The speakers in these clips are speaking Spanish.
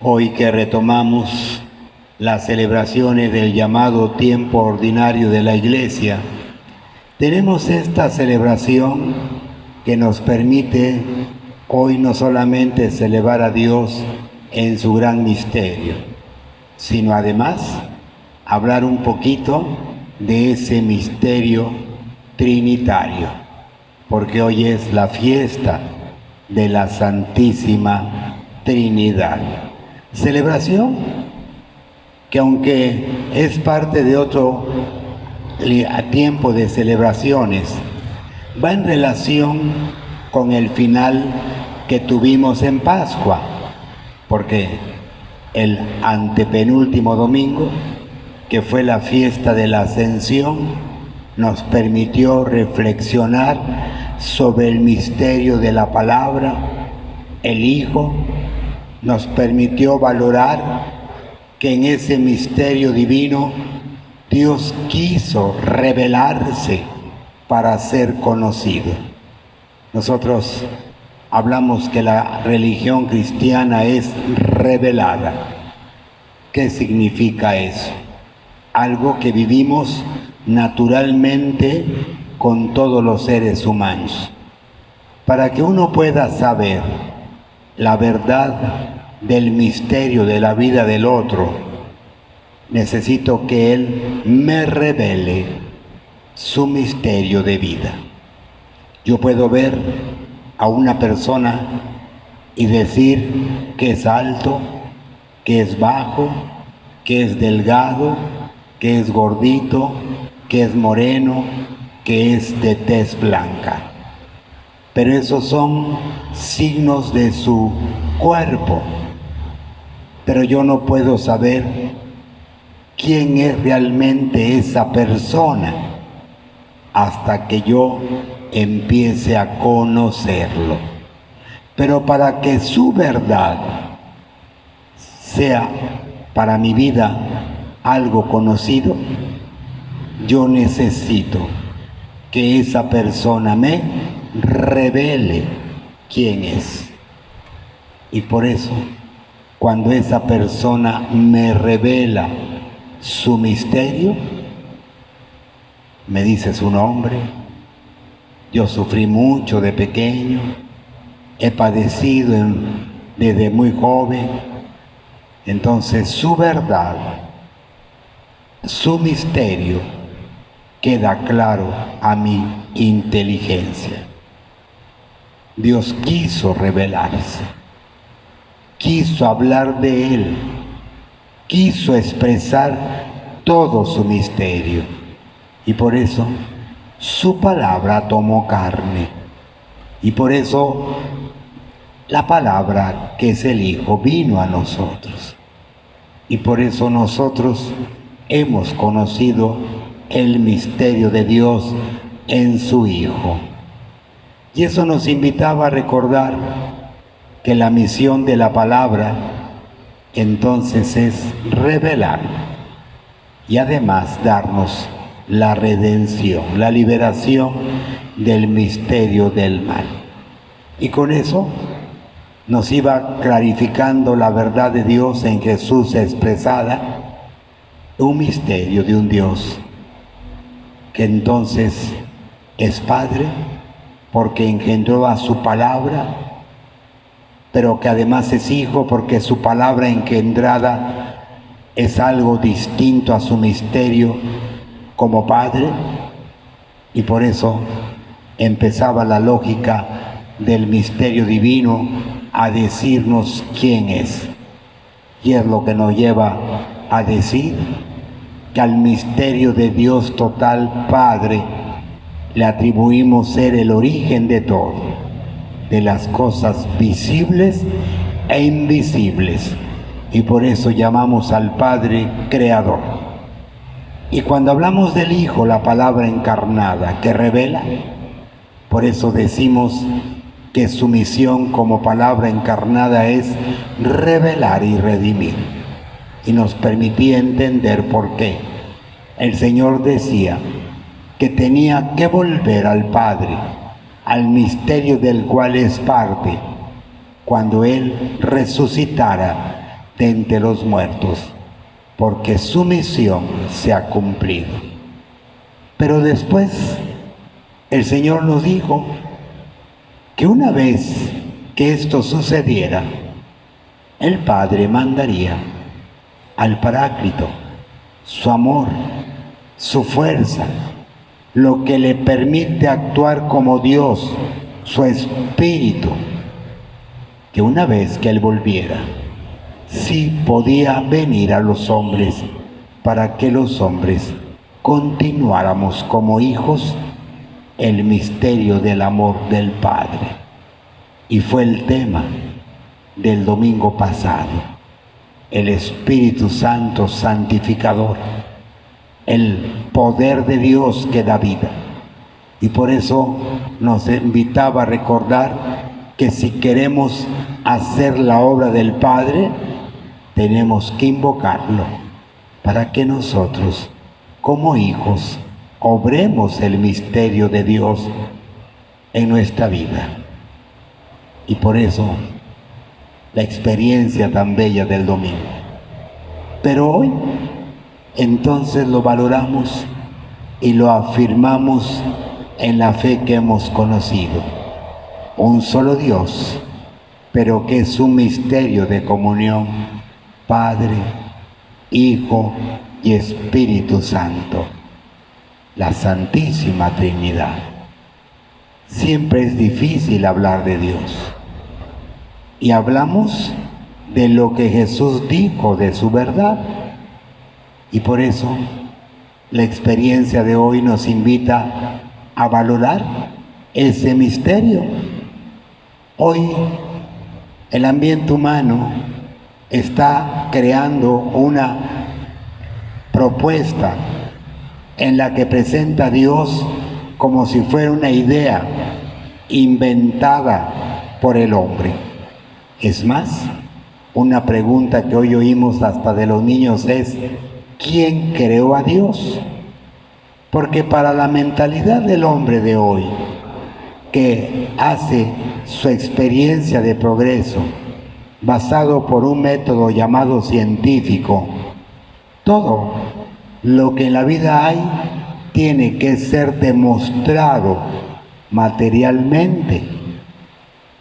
Hoy que retomamos las celebraciones del llamado tiempo ordinario de la Iglesia, tenemos esta celebración que nos permite hoy no solamente celebrar a Dios en su gran misterio, sino además hablar un poquito de ese misterio trinitario, porque hoy es la fiesta de la Santísima Trinidad. Celebración que, aunque es parte de otro tiempo de celebraciones, va en relación con el final que tuvimos en Pascua, porque el antepenúltimo domingo, que fue la fiesta de la Ascensión, nos permitió reflexionar sobre el misterio de la palabra, el Hijo. Nos permitió valorar que en ese misterio divino Dios quiso revelarse para ser conocido. Nosotros hablamos que la religión cristiana es revelada. ¿Qué significa eso? Algo que vivimos naturalmente con todos los seres humanos. Para que uno pueda saber la verdad del misterio de la vida del otro, necesito que Él me revele su misterio de vida. Yo puedo ver a una persona y decir que es alto, que es bajo, que es delgado, que es gordito, que es moreno, que es de tez blanca. Pero esos son signos de su cuerpo. Pero yo no puedo saber quién es realmente esa persona hasta que yo empiece a conocerlo. Pero para que su verdad sea para mi vida algo conocido, yo necesito que esa persona me revele quién es. Y por eso, cuando esa persona me revela su misterio, me dice su nombre, yo sufrí mucho de pequeño, he padecido desde muy joven, entonces su verdad, su misterio, queda claro a mi inteligencia. Dios quiso revelarse, quiso hablar de Él, quiso expresar todo su misterio, y por eso su palabra tomó carne, y por eso la palabra, que es el Hijo, vino a nosotros, y por eso nosotros hemos conocido el misterio de Dios en su Hijo. Y eso nos invitaba a recordar que la misión de la palabra entonces es revelar y además darnos la redención, la liberación del misterio del mal. Y con eso nos iba clarificando la verdad de Dios en Jesús expresada, un misterio de un Dios que entonces es Padre porque engendró a su palabra, pero que además es Hijo porque su palabra engendrada es algo distinto a su misterio como Padre, y por eso empezaba la lógica del misterio divino a decirnos quién es. Y es lo que nos lleva a decir que al misterio de Dios total Padre le atribuimos ser el origen de todo, de las cosas visibles e invisibles, y por eso llamamos al Padre Creador. Y cuando hablamos del Hijo, la palabra encarnada que revela, por eso decimos que su misión como palabra encarnada es revelar y redimir. Y nos permitía entender por qué el Señor decía que tenía que volver al Padre, al misterio del cual es parte, cuando Él resucitara de entre los muertos, porque su misión se ha cumplido. Pero después el Señor nos dijo que una vez que esto sucediera, el Padre mandaría al Paráclito, su amor, su fuerza, lo que le permite actuar como Dios, su Espíritu, que una vez que Él volviera, sí podía venir a los hombres para que los hombres continuáramos como hijos el misterio del amor del Padre. Y fue el tema del domingo pasado, el Espíritu Santo santificador, el poder de Dios que da vida. Y por eso nos invitaba a recordar que si queremos hacer la obra del Padre, tenemos que invocarlo para que nosotros, como hijos, obremos el misterio de Dios en nuestra vida. Y por eso la experiencia tan bella del domingo. Pero hoy entonces lo valoramos y lo afirmamos en la fe que hemos conocido. Un solo Dios, pero que es un misterio de comunión, Padre, Hijo y Espíritu Santo, la Santísima Trinidad. Siempre es difícil hablar de Dios. Y hablamos de lo que Jesús dijo, de su verdad. Y por eso la experiencia de hoy nos invita a valorar ese misterio. Hoy el ambiente humano está creando una propuesta en la que presenta a Dios como si fuera una idea inventada por el hombre. Es más, una pregunta que hoy oímos hasta de los niños es: ¿quién creó a Dios? Porque para la mentalidad del hombre de hoy, que hace su experiencia de progreso basado por un método llamado científico, todo lo que en la vida hay tiene que ser demostrado materialmente.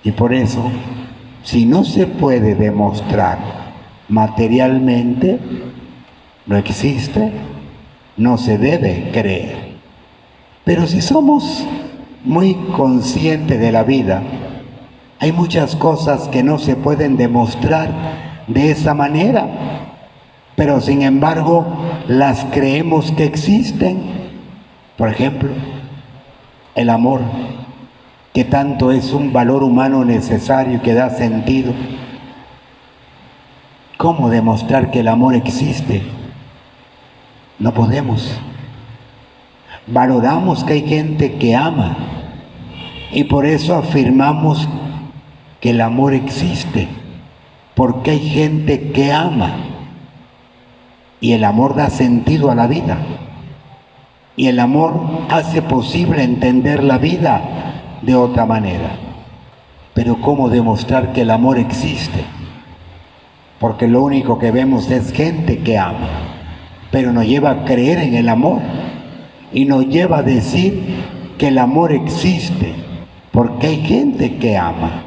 Y por eso, si no se puede demostrar materialmente, no existe, no se debe creer. Pero si somos muy conscientes de la vida, hay muchas cosas que no se pueden demostrar de esa manera, pero sin embargo las creemos que existen. Por ejemplo, el amor, que tanto es un valor humano necesario y que da sentido. ¿Cómo demostrar que el amor existe? No podemos. Valoramos que hay gente que ama y por eso afirmamos que el amor existe, porque hay gente que ama y el amor da sentido a la vida y el amor hace posible entender la vida de otra manera. Pero ¿cómo demostrar que el amor existe? Porque lo único que vemos es gente que ama, pero nos lleva a creer en el amor y nos lleva a decir que el amor existe porque hay gente que ama.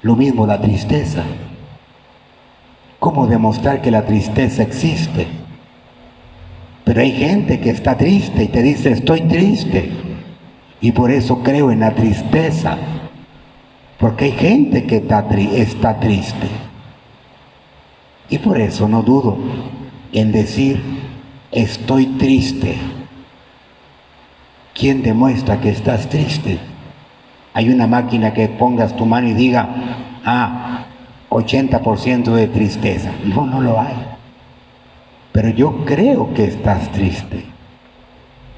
Lo mismo la tristeza. ¿Cómo demostrar que la tristeza existe? Pero hay gente que está triste y te dice: estoy triste y por eso creo en la tristeza, porque hay gente que está triste. Y por eso no dudo en decir: estoy triste. ¿Quién demuestra que estás triste? Hay una máquina que pongas tu mano y diga: 80% de tristeza. No, no lo hay. Pero yo creo que estás triste.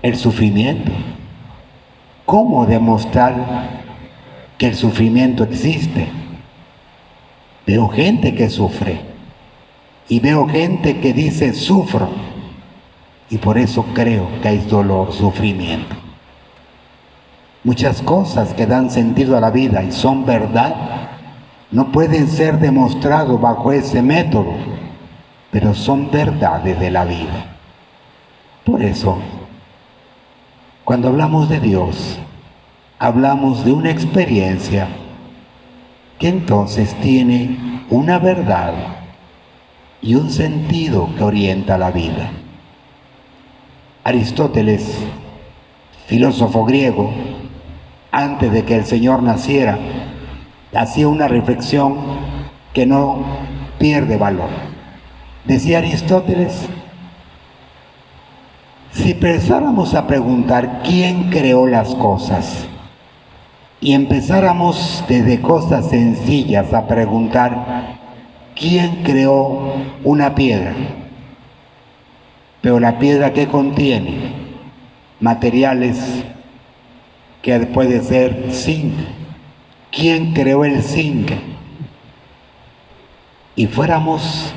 El sufrimiento. ¿Cómo demostrar que el sufrimiento existe? Veo gente que sufre y veo gente que dice: sufro, y por eso creo que hay dolor, sufrimiento. Muchas cosas que dan sentido a la vida y son verdad, no pueden ser demostrados bajo ese método, pero son verdades de la vida. Por eso, cuando hablamos de Dios, hablamos de una experiencia que entonces tiene una verdad y un sentido que orienta la vida. Aristóteles, filósofo griego, antes de que el Señor naciera, hacía una reflexión que no pierde valor. Decía Aristóteles, si empezáramos a preguntar quién creó las cosas y empezáramos desde cosas sencillas a preguntar quién creó una piedra, pero la piedra que contiene materiales que puede ser zinc, ¿quién creó el zinc? Y fuéramos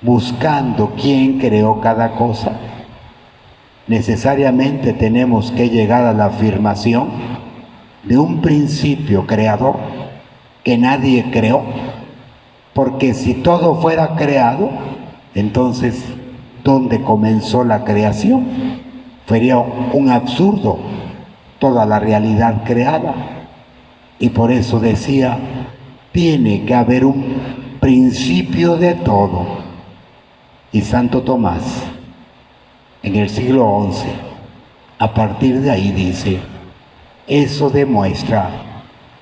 buscando quién creó cada cosa, necesariamente tenemos que llegar a la afirmación de un principio creador que nadie creó, porque si todo fuera creado, entonces, ¿dónde comenzó la creación? Sería un absurdo toda la realidad creada. Y por eso decía, tiene que haber un principio de todo. Y Santo Tomás, en el siglo XI, a partir de ahí dice, eso demuestra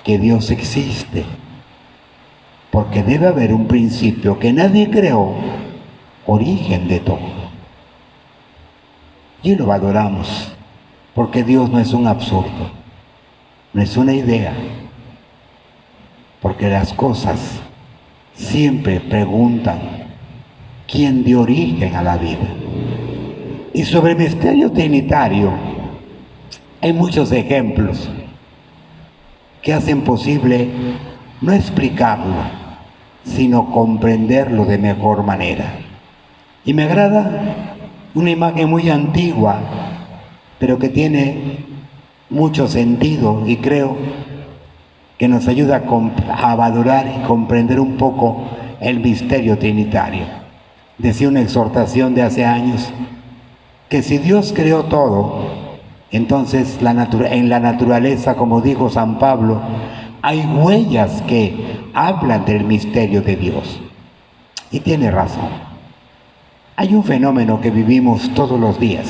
que Dios existe, porque debe haber un principio que nadie creó, origen de todo. Y lo valoramos, porque Dios no es un absurdo, no es una idea, porque las cosas siempre preguntan quién dio origen a la vida. Y sobre el misterio trinitario hay muchos ejemplos que hacen posible no explicarlo, sino comprenderlo de mejor manera. Y me agrada una imagen muy antigua, pero que tiene mucho sentido y creo que nos ayuda a valorar y comprender un poco el misterio trinitario. Decía una exhortación de hace años que si Dios creó todo, entonces en la naturaleza, como dijo San Pablo, hay huellas que hablan del misterio de Dios. Y tiene razón. Hay un fenómeno que vivimos todos los días,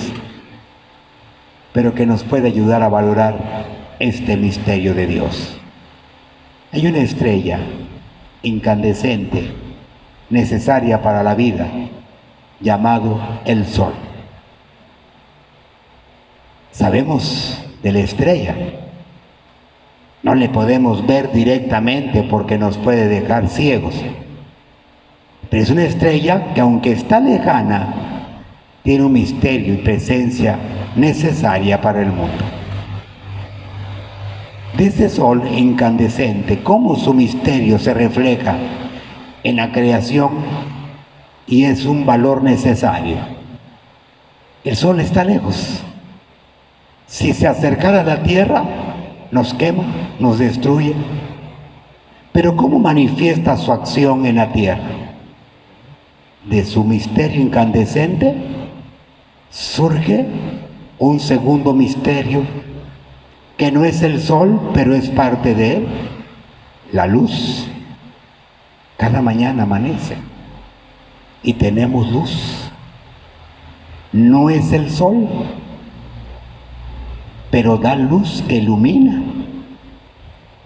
pero que nos puede ayudar a valorar este misterio de Dios. Hay una estrella incandescente, necesaria para la vida, llamado el Sol. Sabemos de la estrella. No le podemos ver directamente porque nos puede dejar ciegos. Pero es una estrella que, aunque está lejana, tiene un misterio y presencia necesaria para el mundo. De este sol incandescente, cómo su misterio se refleja en la creación y es un valor necesario. El sol está lejos. Si se acercara a la tierra, nos quema, nos destruye. Pero ¿cómo manifiesta su acción en la tierra? De su misterio incandescente surge un segundo misterio que no es el sol, pero es parte de él, la luz. Cada mañana amanece y tenemos luz. No es el sol, pero da luz que ilumina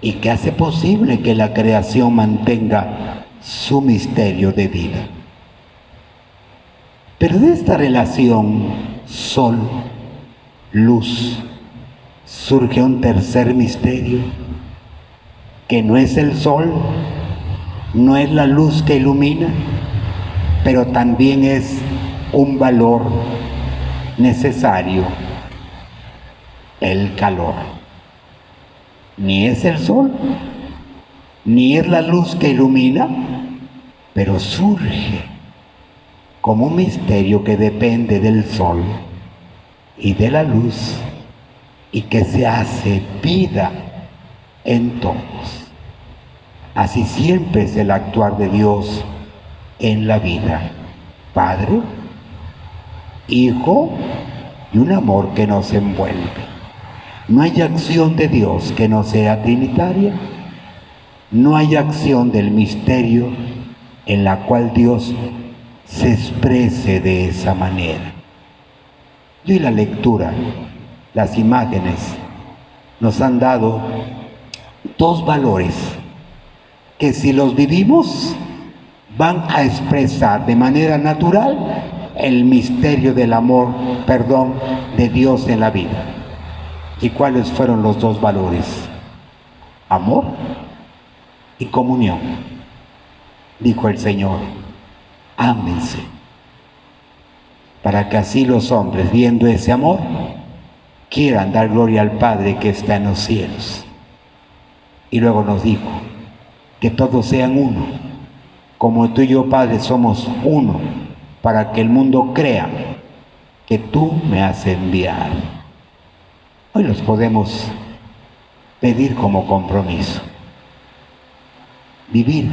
y que hace posible que la creación mantenga su misterio de vida. Pero de esta relación sol-luz surge un tercer misterio, que no es el sol, no es la luz que ilumina, pero también es un valor necesario, el calor. Ni es el sol, ni es la luz que ilumina, pero surge como un misterio que depende del sol y de la luz y que se hace vida en todos. Así siempre es el actuar de Dios en la vida. Padre, Hijo y un amor que nos envuelve. No hay acción de Dios que no sea trinitaria. No hay acción del misterio en la cual Dios se exprese de esa manera. Y la lectura, las imágenes, nos han dado dos valores que si los vivimos van a expresar de manera natural el misterio del amor, de Dios en la vida. ¿Y cuáles fueron los dos valores? Amor y comunión. Dijo el Señor, ámense, para que así los hombres, viendo ese amor, quieran dar gloria al Padre que está en los cielos. Y luego nos dijo, que todos sean uno, como tú y yo, Padre, somos uno, para que el mundo crea que tú me has enviado. Hoy los podemos pedir como compromiso. Vivir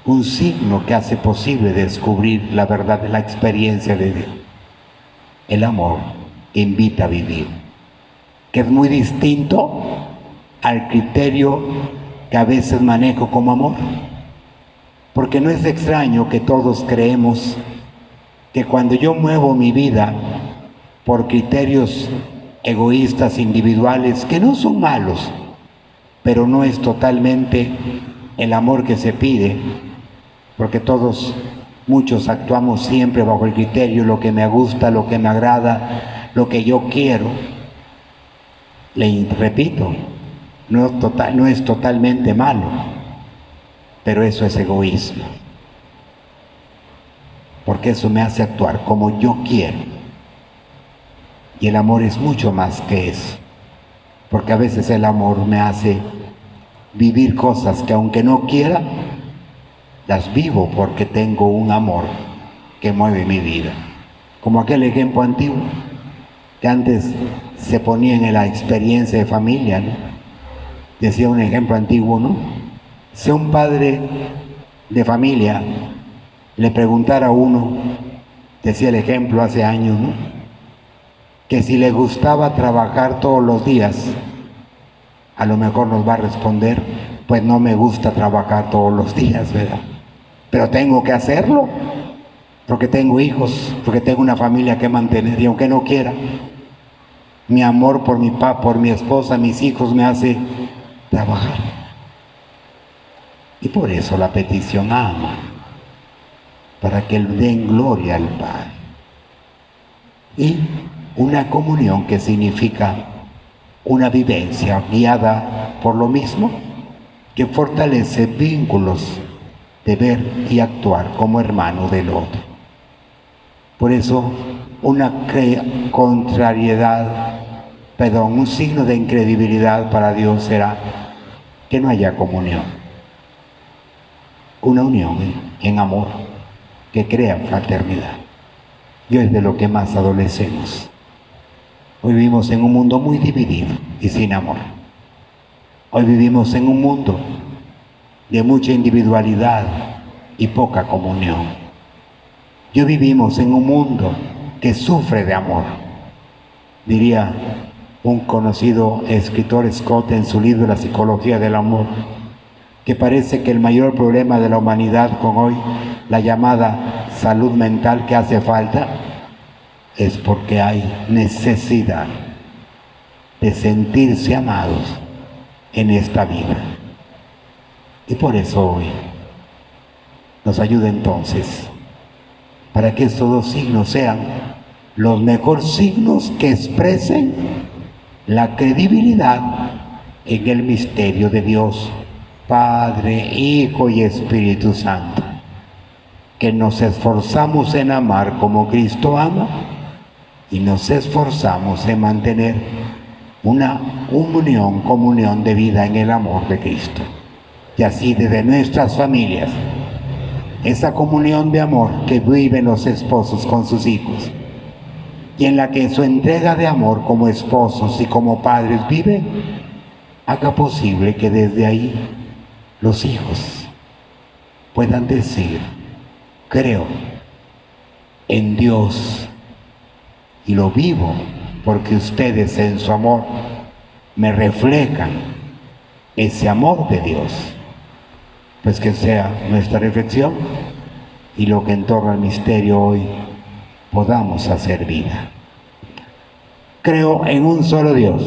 un signo que hace posible descubrir la verdad de la experiencia de Dios. El amor que invita a vivir, que es muy distinto al criterio que a veces manejo como amor. Porque no es extraño que todos creemos que cuando yo muevo mi vida por criterios egoístas, individuales, que no son malos, pero no es totalmente el amor que se pide, porque muchos actuamos siempre bajo el criterio lo que me gusta, lo que me agrada, lo que yo quiero. Le repito, no es totalmente malo, pero eso es egoísmo, porque eso me hace actuar como yo quiero. Y el amor es mucho más que eso, porque a veces el amor me hace vivir cosas que aunque no quiera, las vivo porque tengo un amor que mueve mi vida. Como aquel ejemplo antiguo que antes se ponía en la experiencia de familia, ¿no? Decía un ejemplo antiguo, ¿no? Si un padre de familia le preguntara a uno, decía el ejemplo hace años, ¿no?, que si le gustaba trabajar todos los días, a lo mejor nos va a responder, pues no me gusta trabajar todos los días, ¿verdad? Pero tengo que hacerlo, porque tengo hijos, porque tengo una familia que mantener, y aunque no quiera, mi amor por mi papá, por mi esposa, mis hijos me hace trabajar. Y por eso la petición ama, para que den gloria al Padre. Y una comunión que significa una vivencia guiada por lo mismo, que fortalece vínculos de ver y actuar como hermano del otro. Por eso un signo de incredibilidad para Dios será que no haya comunión. Una unión en amor que crea fraternidad. Y es de lo que más adolecemos. Hoy vivimos en un mundo muy dividido y sin amor. Hoy vivimos en un mundo de mucha individualidad y poca comunión. Hoy vivimos en un mundo que sufre de amor. Diría un conocido escritor, Scott, en su libro La psicología del amor, que parece que el mayor problema de la humanidad con hoy, la llamada salud mental que hace falta, es porque hay necesidad de sentirse amados en esta vida. Y por eso hoy nos ayuda entonces, para que estos dos signos sean los mejores signos que expresen la credibilidad en el misterio de Dios, Padre, Hijo y Espíritu Santo, que nos esforzamos en amar como Cristo ama y nos esforzamos en mantener una comunión de vida en el amor de Cristo. Y así desde nuestras familias, esa comunión de amor que viven los esposos con sus hijos, y en la que su entrega de amor como esposos y como padres vive, haga posible que desde ahí los hijos puedan decir: creo en Dios y lo vivo porque ustedes en su amor me reflejan ese amor de Dios. Pues que sea nuestra reflexión y lo que en torno al misterio hoy podamos hacer vida. Creo en un solo Dios,